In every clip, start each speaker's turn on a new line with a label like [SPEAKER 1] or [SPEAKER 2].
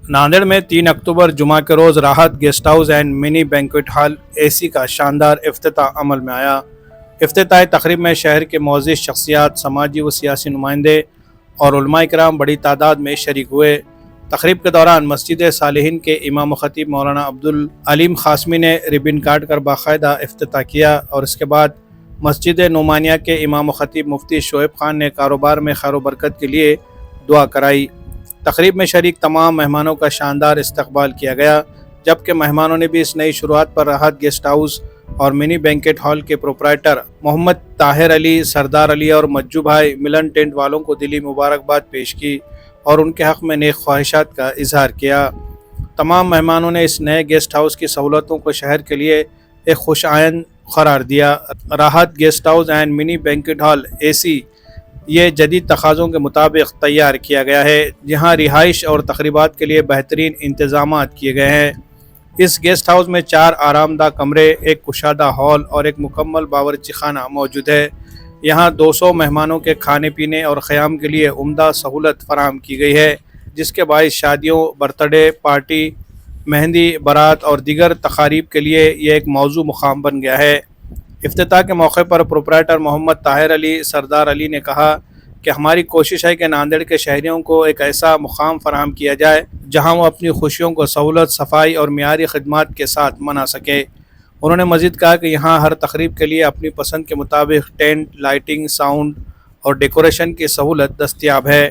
[SPEAKER 1] नांदेड़ में 3 अक्टूबर जुमा के रोज़ राहत guest house and mini banquet hall AC का शानदार इफ्तिताह अमल में आया। इफ्तिताही तकरीब में शहर के मोअज़्ज़िज़ शख्सियात, समाजी व सियासी नुमाइंदे और उलमाए किराम बड़ी तादाद में शरीक हुए। तकरीब के दौरान मस्जिद सालिहीन के इमाम व खतीब मौलाना अब्दुल अलीम खासमी ने रिबन काट कर बाकायदा इफ्तिताह किया और इसके बाद मस्जिद नुमानिया के इमाम व खतीब मुफ्ती शोएब खान ने कारोबार में खैर बरकत के लिए दुआ कराई। तकरीब में शरीक तमाम मेहमानों का शानदार इस्तकबाल किया गया, जबकि मेहमानों ने भी इस नई शुरुआत पर राहत गेस्ट हाउस और मिनी बैंकेट हॉल के प्रोप्राइटर मोहम्मद ताहिर अली, सरदार अली और मज्जू भाई मिलन टेंट वालों को दिली मुबारकबाद पेश की और उनके हक़ में नेक ख्वाहिशात का इजहार किया। तमाम मेहमानों ने इस नए गेस्ट हाउस की सहूलतों को शहर के लिए एक खुश आइंद करार दिया। राहत guest house and mini banquet hall AC ये जदीद तकाज़ों के मुताबिक तैयार किया गया है, जहाँ रिहाइश और तकरीबात के लिए बेहतरीन इंतज़ामात किए गए हैं। इस गेस्ट हाउस में 4 आरामदा कमरे, एक कुशादा हॉल और एक मुकम्मल बावर्ची खाना मौजूद है। यहाँ 200 मेहमानों के खाने पीने और क़याम के लिए उम्दा सहूलत फराहम की गई है, जिसके बाइस शादियों, बर्थडे पार्टी, मेहंदी, बारात और दीगर तकारीब के लिए ये एक मौजू मुकाम बन गया है। इफ्तिताह के मौके पर प्रोप्राइटर मोहम्मद ताहिर अली, सरदार अली ने कहा कि हमारी कोशिश है कि नांदेड़ के शहरियों को एक ऐसा मुकाम फराहम किया जाए जहां वो अपनी खुशियों को सहूलत, सफाई और मियारी खिदमत के साथ मना सके। उन्होंने मज़ीद कहा कि यहाँ हर तकरीब के लिए अपनी पसंद के मुताबिक टेंट, लाइटिंग, साउंड और डेकोरेशन की सहूलत दस्तियाब है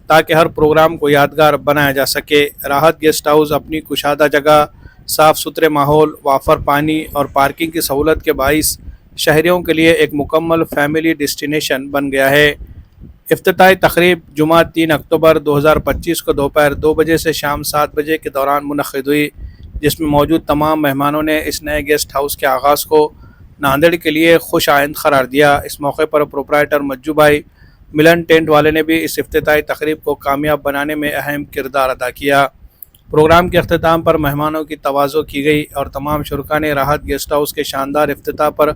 [SPEAKER 1] ताकि हर प्रोग्राम को यादगार बनाया जा सके। राहत गेस्ट हाउस अपनी कुशादा जगह, साफ़ सुथरे माहौल, वाफर पानी और पार्किंग की सहूलत के बाइस शहरियों के लिए एक मुकम्मल फैमिली डेस्टिनेशन बन गया है। इफ्तिताही तकरीब जुमा 3 अक्टूबर 2025 को दोपहर 2 बजे से शाम 7 बजे के दौरान मुनक़्क़िद हुई, जिसमें मौजूद तमाम मेहमानों ने इस नए गेस्ट हाउस के आगाज़ को नांदेड़ के लिए खुश आइंद करार दिया। इस मौके पर प्रोप्राइटर मज्जू भाई मिलन टेंट वाले ने भी इस इफ्तिताही तकरीब को कामयाब बनाने में अहम किरदार अदा किया। प्रोग्राम के अख्तिताम पर मेहमानों की तवाज़ो की गई और तमाम शुरका ने राहत गेस्ट हाउस के शानदार इफ्तिताह पर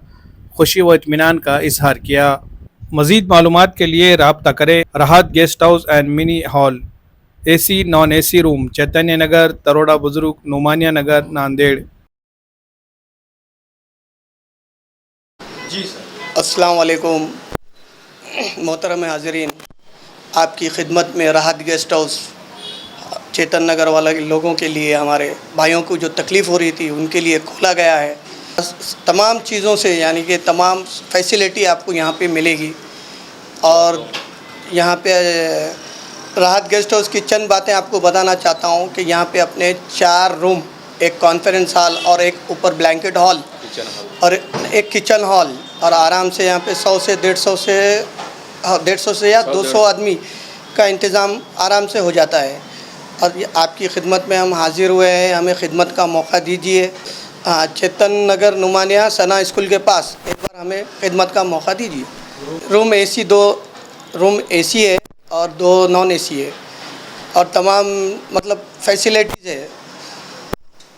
[SPEAKER 1] खुशी व इत्मीनान का इजहार किया। मज़ीद मालूमात के लिए राब्ता करें। Rahat guest house and mini hall AC non AC room, Chaitanya Nagar, Taroda Buzurg, Numaniya Nagar, Nanded.
[SPEAKER 2] Ji sir. अस्सलाम वालेकुम मोहतरम हाज़रीन, आपकी खिदमत में राहत गेस्ट हाउस चेतन नगर वाले लोगों के लिए, हमारे भाइयों को जो तकलीफ़ हो रही थी उनके लिए खोला गया है। तमाम चीज़ों से यानी कि तमाम फैसिलिटी आपको यहाँ पे मिलेगी। और यहाँ पे राहत गेस्ट हाउस की चंद बातें आपको बताना चाहता हूँ कि यहाँ पे अपने 4 रूम, एक कॉन्फ्रेंस हॉल और एक ऊपर ब्लैंकेट हॉल और एक किचन हॉल, और आराम से यहाँ पे 100 से 150 से या 200 आदमी का इंतज़ाम आराम से हो जाता है। और आपकी खिदमत में हम हाज़िर हुए हैं, हमें खिदमत का मौका दीजिए। चेतन नगर नुमानिया सना स्कूल के पास एक बार हमें खिदमत का मौका दीजिए। रूम एसी 2 रूम एसी है और 2 नॉन एसी है और तमाम मतलब फैसिलिटीज़ है।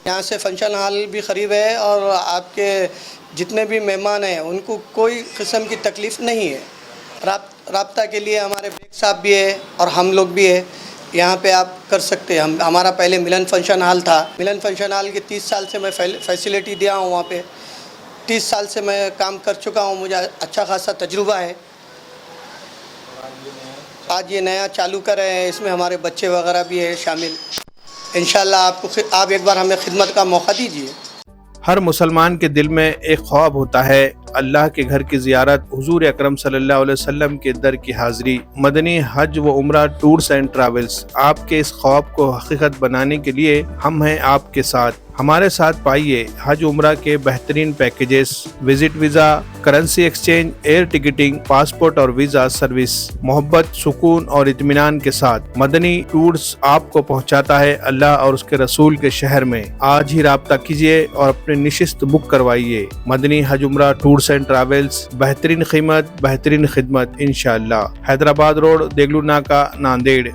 [SPEAKER 2] यहाँ से फंक्शन हॉल भी क़रीब है और आपके जितने भी मेहमान हैं उनको कोई किस्म की तकलीफ़ नहीं है। राब्ता के लिए हमारे बेग साहब भी है और हम लोग भी है, यहाँ पे आप कर सकते हैं। हमारा पहले मिलन फंक्शन हॉल था। मिलन फंक्शन हॉल के 30 साल से मैं फैसिलिटी दिया हूँ, वहाँ पे 30 साल से मैं काम कर चुका हूँ, मुझे अच्छा खासा तजुर्बा है। आज ये नया चालू कर रहे हैं, इसमें हमारे बच्चे वगैरह भी है शामिल। इंशाल्लाह आप एक बार हमें खिदमत का मौका दीजिए।
[SPEAKER 1] हर मुसलमान के दिल में एक ख्वाब होता है, अल्लाह के घर की ज़ियारत, हुजूर अकरम सल्लल्लाहु अलैहि वसल्लम के दर की हाज़िरी। मदनी हज व उम्रा टूर्स एंड ट्रैवल्स आपके इस ख्वाब को हकीकत बनाने के लिए हम हैं आपके साथ। हमारे साथ पाइए हज उम्रा के बेहतरीन packages, visit visa, currency exchange, air ticketing, passport और वीज़ा सर्विस, मोहब्बत, सुकून और इत्मीनान के साथ। मदनी टूर्स आपको पहुंचाता है अल्लाह और उसके रसूल के शहर में। आज ही राब्ता कीजिए और अपने निशिस्त बुक करवाइए। मदनी हज उम्रा टूर्स एंड ट्रैवल्स, बेहतरीन कीमत, बेहतरीन खिदमत इंशाअल्लाह। हैदराबाद रोड, देगलू नाका, नांदेड़।